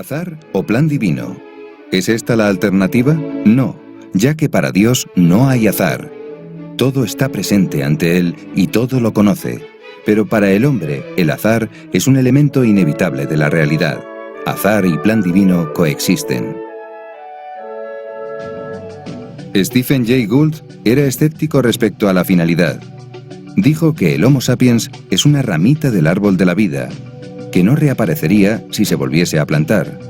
¿Azar o plan divino? ¿Es esta la alternativa? No, ya que para Dios no hay azar. Todo está presente ante Él y todo lo conoce. Pero para el hombre, el azar es un elemento inevitable de la realidad. Azar y plan divino coexisten. Stephen Jay Gould era escéptico respecto a la finalidad. Dijo que el Homo sapiens es una ramita del árbol de la vida, que no reaparecería si se volviese a plantar.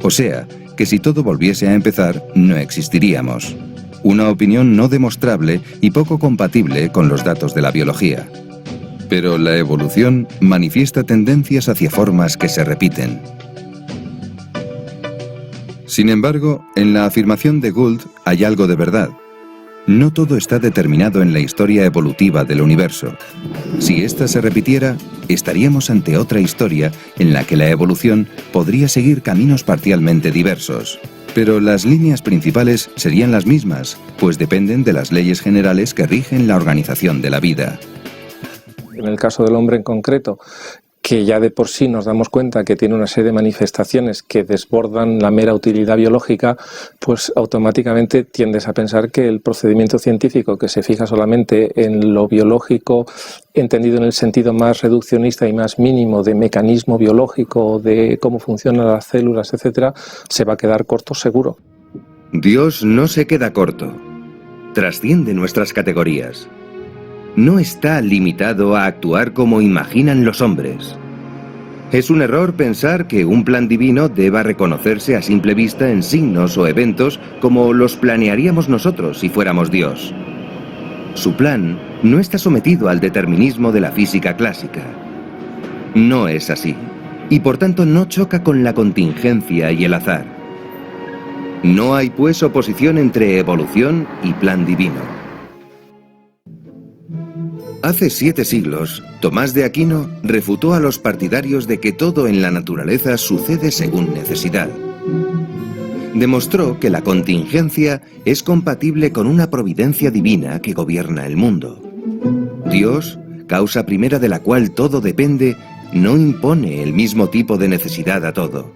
O sea, que si todo volviese a empezar, no existiríamos. Una opinión no demostrable y poco compatible con los datos de la biología. Pero la evolución manifiesta tendencias hacia formas que se repiten. Sin embargo, en la afirmación de Gould hay algo de verdad. No todo está determinado en la historia evolutiva del universo. Si ésta se repitiera, estaríamos ante otra historia en la que la evolución podría seguir caminos parcialmente diversos. Pero las líneas principales serían las mismas, pues dependen de las leyes generales que rigen la organización de la vida. En el caso del hombre en concreto, que ya de por sí nos damos cuenta que tiene una serie de manifestaciones que desbordan la mera utilidad biológica, pues automáticamente tiendes a pensar que el procedimiento científico que se fija solamente en lo biológico, entendido en el sentido más reduccionista y más mínimo de mecanismo biológico, de cómo funcionan las células, etcétera, se va a quedar corto seguro. Dios no se queda corto. Trasciende nuestras categorías. No está limitado a actuar como imaginan los hombres. Es un error pensar que un plan divino deba reconocerse a simple vista en signos o eventos como los planearíamos nosotros si fuéramos Dios. Su plan no está sometido al determinismo de la física clásica. No es así, y por tanto no choca con la contingencia y el azar. No hay pues oposición entre evolución y plan divino. Hace 7 siglos, Tomás de Aquino refutó a los partidarios de que todo en la naturaleza sucede según necesidad. Demostró que la contingencia es compatible con una providencia divina que gobierna el mundo. Dios, causa primera de la cual todo depende, no impone el mismo tipo de necesidad a todo.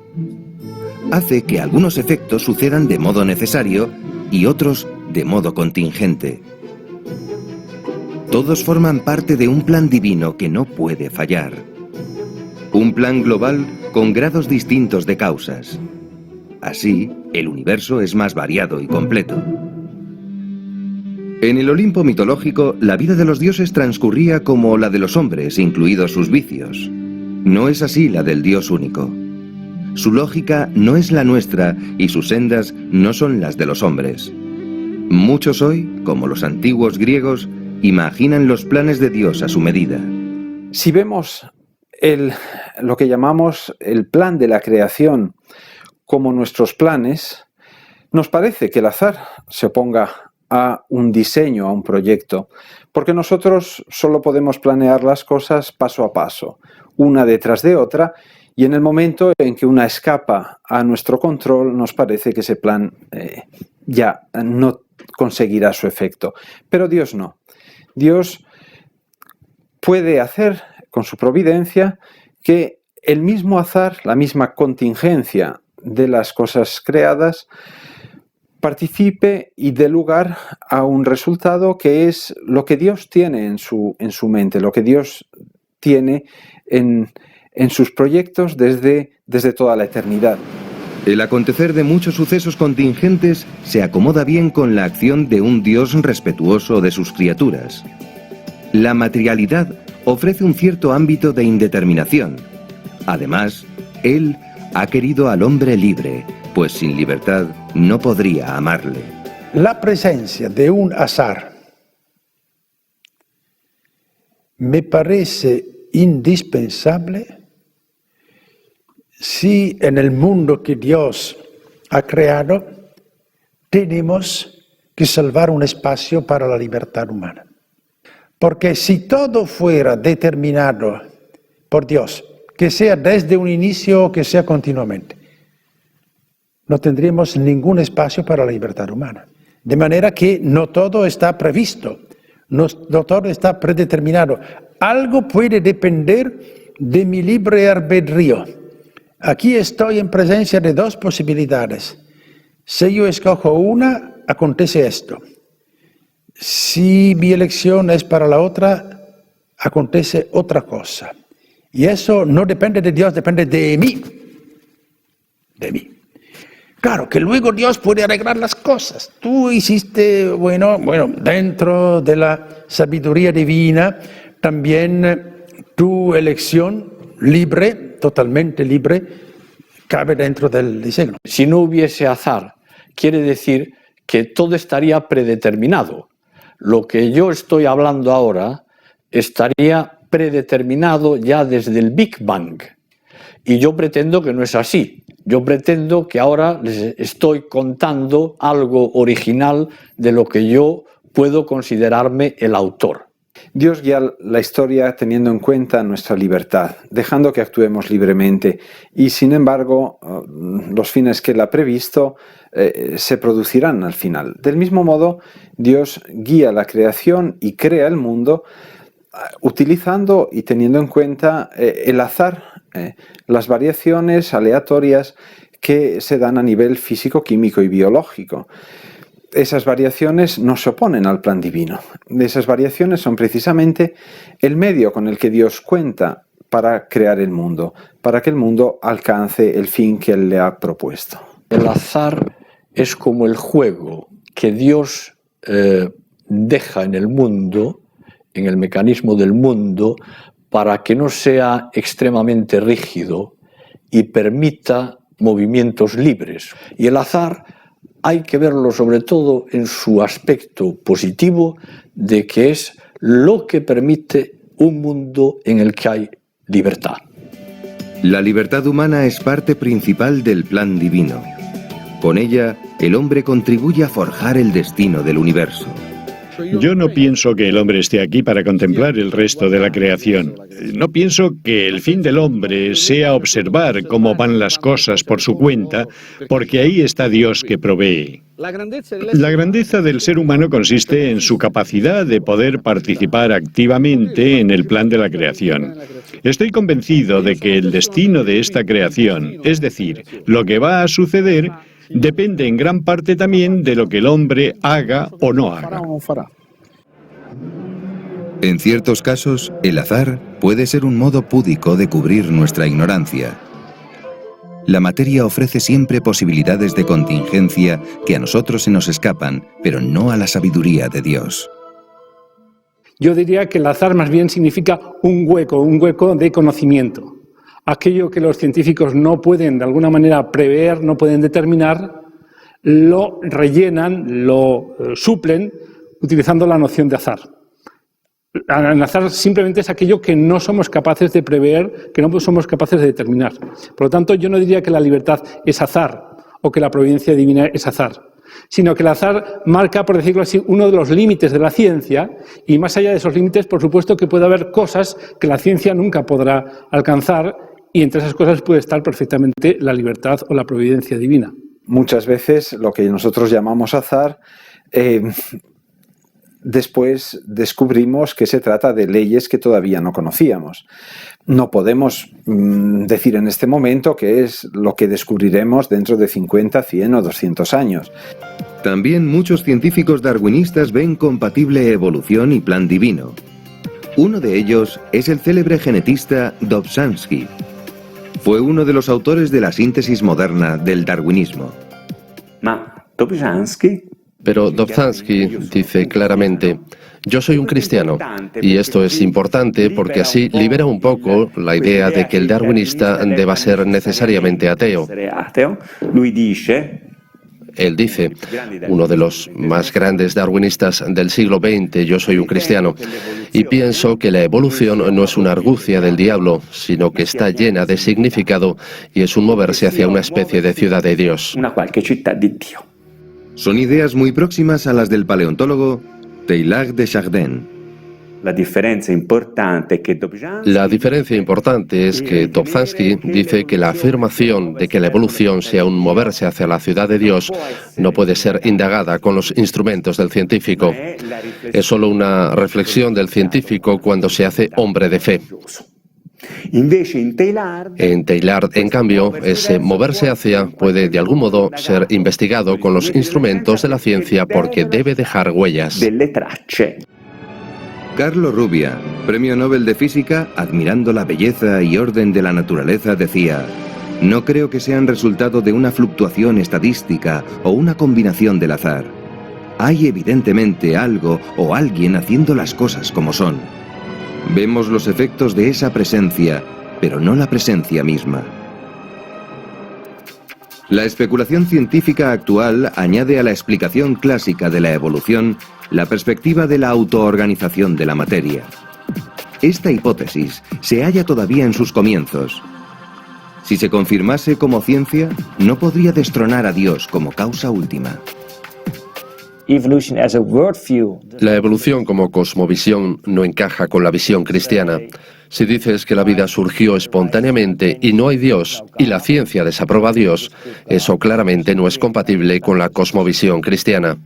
Hace que algunos efectos sucedan de modo necesario y otros de modo contingente. Todos forman parte de un plan divino que no puede fallar. Un plan global con grados distintos de causas. Así, el universo es más variado y completo. En el Olimpo mitológico, la vida de los dioses transcurría como la de los hombres, incluidos sus vicios. No es así la del Dios único. Su lógica no es la nuestra y sus sendas no son las de los hombres. Muchos hoy, como los antiguos griegos, imaginan los planes de Dios a su medida. Si vemos lo que llamamos el plan de la creación como nuestros planes, nos parece que el azar se oponga a un diseño, a un proyecto, porque nosotros solo podemos planear las cosas paso a paso, una detrás de otra, y en el momento en que una escapa a nuestro control, nos parece que ese plan ya no conseguirá su efecto. Pero Dios no. Dios puede hacer con su providencia que el mismo azar, la misma contingencia de las cosas creadas, participe y dé lugar a un resultado que es lo que Dios tiene en su mente, lo que Dios tiene en sus proyectos desde toda la eternidad. El acontecer de muchos sucesos contingentes se acomoda bien con la acción de un Dios respetuoso de sus criaturas. La materialidad ofrece un cierto ámbito de indeterminación. Además, Él ha querido al hombre libre, pues sin libertad no podría amarle. La presencia de un azar me parece indispensable si en el mundo que Dios ha creado tenemos que salvar un espacio para la libertad humana. Porque si todo fuera determinado por Dios, que sea desde un inicio o que sea continuamente, no tendríamos ningún espacio para la libertad humana. De manera que no todo está previsto, no todo está predeterminado. Algo puede depender de mi libre albedrío. aquí estoy en presencia de dos posibilidades. Si yo escojo una, acontece esto. Si mi elección es para la otra, acontece otra cosa. Y eso no depende de Dios, depende de mí. De mí. Claro, que luego Dios puede arreglar las cosas. Tú hiciste, bueno, dentro de la sabiduría divina, también tu elección libre, totalmente libre, cabe dentro del diseño. Si no hubiese azar, quiere decir que todo estaría predeterminado. Lo que yo estoy hablando ahora estaría predeterminado ya desde el Big Bang. Y yo pretendo que no es así. Yo pretendo que ahora les estoy contando algo original de lo que yo puedo considerarme el autor. Dios guía la historia teniendo en cuenta nuestra libertad, dejando que actuemos libremente y, sin embargo, los fines que Él ha previsto se producirán al final. Del mismo modo, Dios guía la creación y crea el mundo utilizando y teniendo en cuenta el azar, las variaciones aleatorias que se dan a nivel físico, químico y biológico. Esas variaciones no se oponen al plan divino. Esas variaciones son precisamente el medio con el que Dios cuenta para crear el mundo, para que el mundo alcance el fin que Él le ha propuesto. El azar es como el juego que Dios deja en el mundo, en el mecanismo del mundo, para que no sea extremadamente rígido y permita movimientos libres. Y el azar hay que verlo sobre todo en su aspecto positivo de que es lo que permite un mundo en el que hay libertad. La libertad humana es parte principal del plan divino. Con ella, el hombre contribuye a forjar el destino del universo. Yo no pienso que el hombre esté aquí para contemplar el resto de la creación. No pienso que el fin del hombre sea observar cómo van las cosas por su cuenta, porque ahí está Dios que provee. La grandeza del ser humano consiste en su capacidad de poder participar activamente en el plan de la creación. Estoy convencido de que el destino de esta creación, es decir, lo que va a suceder, depende en gran parte también de lo que el hombre haga o no haga. En ciertos casos, el azar puede ser un modo púdico de cubrir nuestra ignorancia. La materia ofrece siempre posibilidades de contingencia que a nosotros se nos escapan, pero no a la sabiduría de Dios. Yo diría que el azar más bien significa un hueco de conocimiento. Aquello que los científicos no pueden de alguna manera prever, no pueden determinar, lo rellenan, lo suplen utilizando la noción de azar. El azar simplemente es aquello que no somos capaces de prever, que no somos capaces de determinar. Por lo tanto, yo no diría que la libertad es azar o que la providencia divina es azar, sino que el azar marca, por decirlo así, uno de los límites de la ciencia y más allá de esos límites, por supuesto que puede haber cosas que la ciencia nunca podrá alcanzar y entre esas cosas puede estar perfectamente la libertad o la providencia divina. Muchas veces lo que nosotros llamamos azar, después descubrimos que se trata de leyes que todavía no conocíamos. No podemos decir en este momento qué es lo que descubriremos dentro de 50, 100 o 200 años. También muchos científicos darwinistas ven compatible evolución y plan divino. Uno de ellos es el célebre genetista Dobzhansky. Fue uno de los autores de la síntesis moderna del darwinismo. Pero Dobzhansky dice claramente: yo soy un cristiano, y esto es importante porque así libera un poco la idea de que el darwinista deba ser necesariamente ateo. Él dice, uno de los más grandes darwinistas del siglo XX, yo soy un cristiano, y pienso que la evolución no es una argucia del diablo, sino que está llena de significado y es un moverse hacia una especie de ciudad de Dios. Son ideas muy próximas a las del paleontólogo Teilhard de Chardin. La diferencia importante es que Dobzhansky dice que la afirmación de que la evolución sea un moverse hacia la ciudad de Dios no puede ser indagada con los instrumentos del científico. Es solo una reflexión del científico cuando se hace hombre de fe. En Teilhard, en cambio, ese moverse hacia puede de algún modo ser investigado con los instrumentos de la ciencia porque debe dejar huellas. Carlo Rubbia, Premio Nobel de Física, admirando la belleza y orden de la naturaleza, decía: no creo que sean resultado de una fluctuación estadística o una combinación del azar. Hay evidentemente algo o alguien haciendo las cosas como son. Vemos los efectos de esa presencia, pero no la presencia misma. La especulación científica actual añade a la explicación clásica de la evolución la perspectiva de la autoorganización de la materia. Esta hipótesis se halla todavía en sus comienzos. Si se confirmase como ciencia, no podría destronar a Dios como causa última. La evolución como cosmovisión no encaja con la visión cristiana. Si dices que la vida surgió espontáneamente y no hay Dios, y la ciencia desaprueba a Dios, eso claramente no es compatible con la cosmovisión cristiana.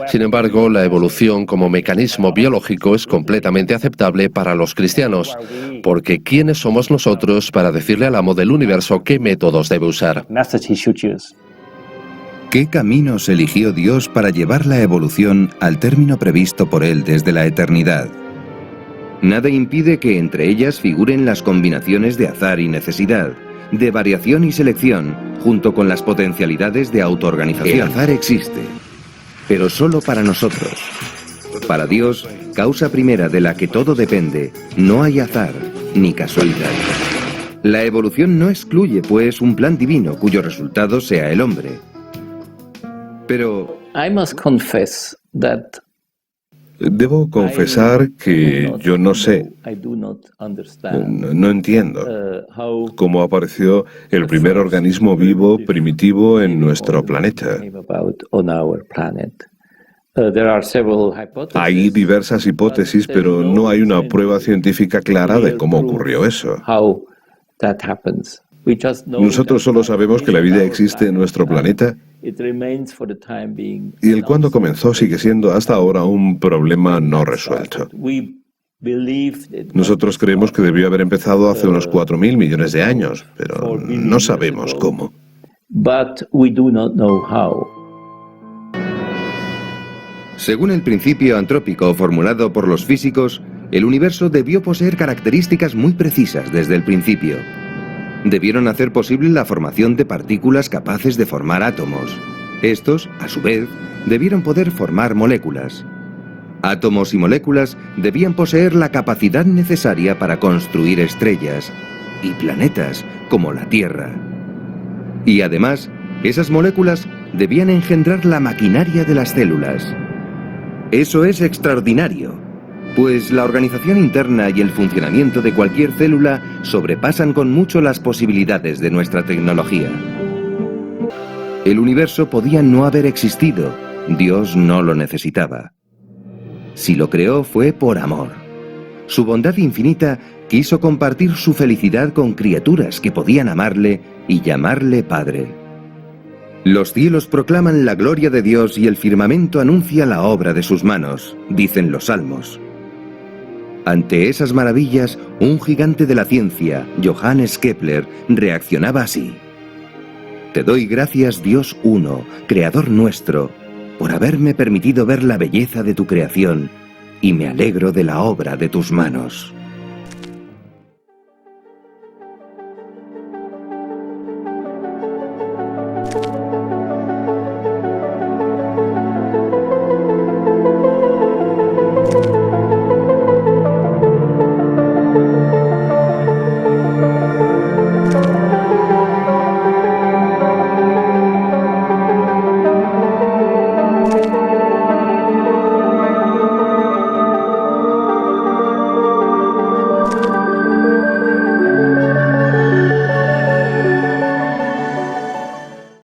Sin embargo, la evolución como mecanismo biológico es completamente aceptable para los cristianos, porque ¿quiénes somos nosotros para decirle al amo del universo qué métodos debe usar? ¿Qué caminos eligió Dios para llevar la evolución al término previsto por Él desde la eternidad? Nada impide que entre ellas figuren las combinaciones de azar y necesidad, de variación y selección, junto con las potencialidades de autoorganización. El azar existe, pero solo para nosotros. Para Dios, causa primera de la que todo depende, no hay azar ni casualidad. La evolución no excluye, pues, un plan divino cuyo resultado sea el hombre. Pero debo confesar que yo no sé, no entiendo cómo apareció el primer organismo vivo primitivo en nuestro planeta. Hay diversas hipótesis, pero no hay una prueba científica clara de cómo ocurrió eso. Nosotros solo sabemos que la vida existe en nuestro planeta y el cuándo comenzó sigue siendo hasta ahora un problema no resuelto. Nosotros creemos que debió haber empezado hace unos 4.000 millones de años, pero no sabemos cómo. Según el principio antrópico formulado por los físicos, el universo debió poseer características muy precisas desde el principio. Debieron hacer posible la formación de partículas capaces de formar átomos. Estos, a su vez, debieron poder formar moléculas. Átomos y moléculas debían poseer la capacidad necesaria para construir estrellas y planetas como la Tierra. Y además, esas moléculas debían engendrar la maquinaria de las células. Eso es extraordinario, pues la organización interna y el funcionamiento de cualquier célula sobrepasan con mucho las posibilidades de nuestra tecnología. El universo podía no haber existido, Dios no lo necesitaba. Si lo creó fue por amor. Su bondad infinita quiso compartir su felicidad con criaturas que podían amarle y llamarle Padre. Los cielos proclaman la gloria de Dios y el firmamento anuncia la obra de sus manos, dicen los salmos. Ante esas maravillas, un gigante de la ciencia, Johannes Kepler, reaccionaba así: Te doy gracias, Dios uno, Creador nuestro, por haberme permitido ver la belleza de tu creación, y me alegro de la obra de tus manos.